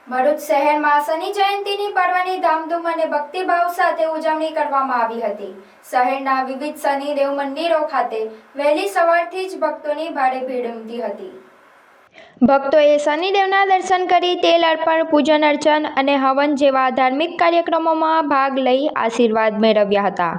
ભરૂચ શહેરમાં શનિ જયંતીની પર્વની ધામધૂમ અને ભક્તિભાવ સાથે ઉજવણી કરવામાં આવી હતી। શહેરના વિવિધ શનિદેવ મંદિરો ખાતે વહેલી સવારથી જ ભક્તોની ભારે ભીડ ઉમટી હતી। ભક્તોએ શનિદેવના દર્શન કરી તેલ અર્પણ, પૂજન અર્ચન અને હવન જેવા ધાર્મિક કાર્યક્રમોમાં ભાગ લઈ આશીર્વાદ મેળવ્યા હતા।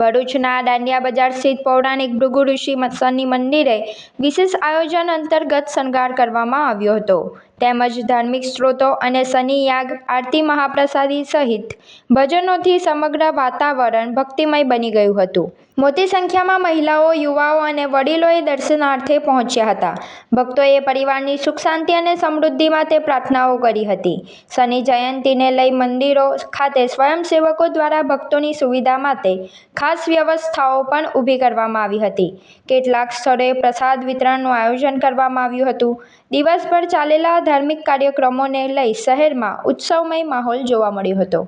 ભરૂચના દાંડિયા બજાર સ્થિત પૌરાણિક ભૃગુ ઋષિ શનિ મંદિરે વિશેષ આયોજન અંતર્ગત શણગાર કરવામાં આવ્યો હતો તેમજ ધાર્મિક સ્ત્રોતો અને શનિ યાગ, આરતી, મહાપ્રસાદી સહિત ભજનોથી સમગ્ર વાતાવરણ ભક્તિમય બની ગયું હતું। મોટી સંખ્યામાં મહિલાઓ, યુવાઓ અને વડીલોએ દર્શનાર્થે પહોંચ્યા હતા। ભક્તોએ પરિવારની સુખ શાંતિ અને સમૃદ્ધિ માટે પ્રાર્થનાઓ કરી હતી। શનિ જયંતીને લઈ મંદિરો ખાતે સ્વયંસેવકો દ્વારા ભક્તોની સુવિધા માટે ખાસ વ્યવસ્થાઓ પણ ઊભી કરવામાં આવી હતી। કેટલાક સ્થળોએ પ્રસાદ વિતરણનું આયોજન કરવામાં આવ્યું હતું। દિવસભર ચાલેલા ધાર્મિક કાર્યક્રમોને લઈ શહેરમાં ઉત્સવમય માહોલ જોવા મળ્યો હતો।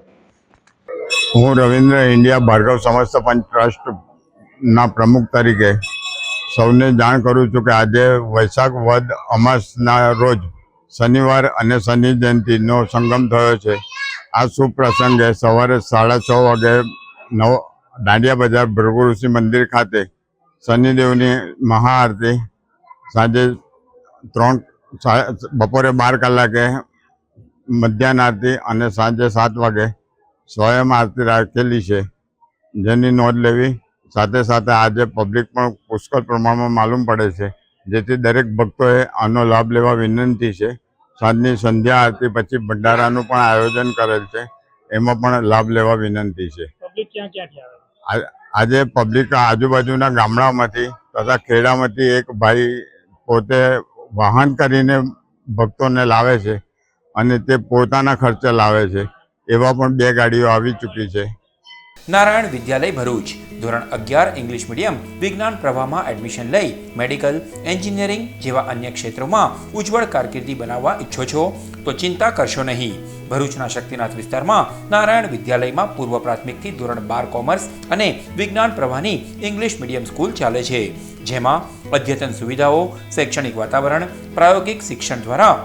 હું રવિન્દ્ર ઇન્ડિયા ભાર્ગવ સમસ્ત પંચ ટ્રસ્ટના પ્રમુખ તરીકે સૌને જાણ કરું છું કે આજે વૈશાખ વદ અમાસના રોજ શનિવાર અને શનિ જયંતિનો સંગમ થયો છે। આ શુભ પ્રસંગે સવારે 6:30 વાગે દાંડિયા બજાર ભૃગુ ઋષિ મંદિર ખાતે શનિદેવની મહાઆરતી, સાંજે બપોરે 12 કલાકે મધ્યાહન આરતી અને સાંજે 7 વાગે સ્વયં આરતી રાખેલી છે, જેની નોંધ લેવી। સાથે સાથે આજે પબ્લિક પણ પુષ્કળ પ્રમાણમાં માલુમ પડે છે, જેથી દરેક ભક્તોએ આનો લાભ લેવા વિનંતી છે। સાંજની સંધ્યા આરતી પછી ભંડારાનું પણ આયોજન કરેલ છે, એમાં પણ લાભ લેવા વિનંતી છે। આજે પબ્લિક આજુબાજુના ગામડામાંથી તથા ખેડામાંથી એક ભાઈ પોતે વાહન કરીને ભક્તોને લાવે છે અને તે પોતાના ખર્ચે લાવે છે। એવા પણ 2 ગાડીઓ આવી ચૂકી છે। નારાયણ વિદ્યાલય ભરૂચ ધોરણ 11 ઇંગ્લિશ મીડિયમ વિજ્ઞાન પ્રવાહમાં એડમિશન લઈ મેડિકલ, એન્જિનિયરિંગ જેવા અન્ય ક્ષેત્રોમાં ઉજ્જવળ કારકિર્દી બનાવવા ઈચ્છો છો તો ચિંતા કરશો નહીં। ભરૂચના શક્તિનાથ વિસ્તારમાં નારાયણ વિદ્યાલયમાં પૂર્વ પ્રાથમિકથી ધોરણ 12 કોમર્સ અને વિજ્ઞાન પ્રવાહની ઇંગ્લિશ મીડિયમ સ્કૂલ ચાલે છે, જેમાં અદ્યતન સુવિધાઓ, શૈક્ષણિક વાતાવરણ, પ્રાયોગિક શિક્ષણ દ્વારા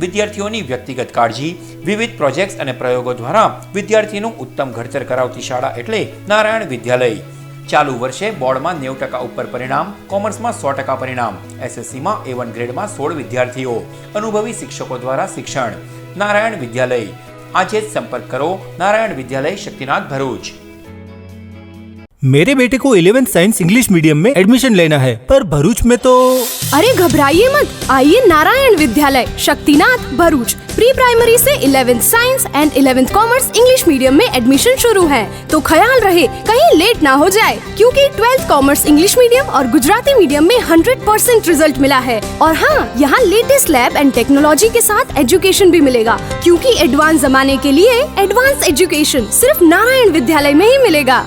વિદ્યાર્થીઓની વ્યક્તિગત કાળજી, વિવિધ પ્રોજેક્ટ્સ અને પ્રયોગો દ્વારા વિદ્યાર્થીનું ઉત્તમ ઘડતર કરાવતી શાળા એટલે નારાયણ વિદ્યાલય। ચાલુ વર્ષે બોર્ડમાં 90% ઉપર પરિણામ, કોમર્સમાં 100% પરિણામ, એસએસસીમાં A1 ગ્રેડમાં 16 વિદ્યાર્થીઓ, અનુભવી શિક્ષકો દ્વારા શિક્ષણ। નારાયણ વિદ્યાલય, આજે જ સંપર્ક કરો નારાયણ વિદ્યાલય, શક્તિનાથ, भरूच। मेरे बेटे को 11th साइंस इंग्लिश मीडियम में एडमिशन लेना है, पर भरूच में तो। अरे घबराइए मत, आइए नारायण विद्यालय, शक्तिनाथ, भरूच। प्री प्राइमरी से 11th science and 11th commerce English medium में एडमिशन शुरू है, तो ख्याल रहे कहीं लेट ना हो जाए, क्योंकि 12th कॉमर्स इंग्लिश मीडियम और गुजराती मीडियम में 100% रिजल्ट मिला है। और हाँ, यहाँ लेटेस्ट लैब एंड टेक्नोलॉजी के साथ एजुकेशन भी मिलेगा, क्योंकि एडवांस जमाने के लिए एडवांस एजुकेशन सिर्फ नारायण विद्यालय में ही मिलेगा।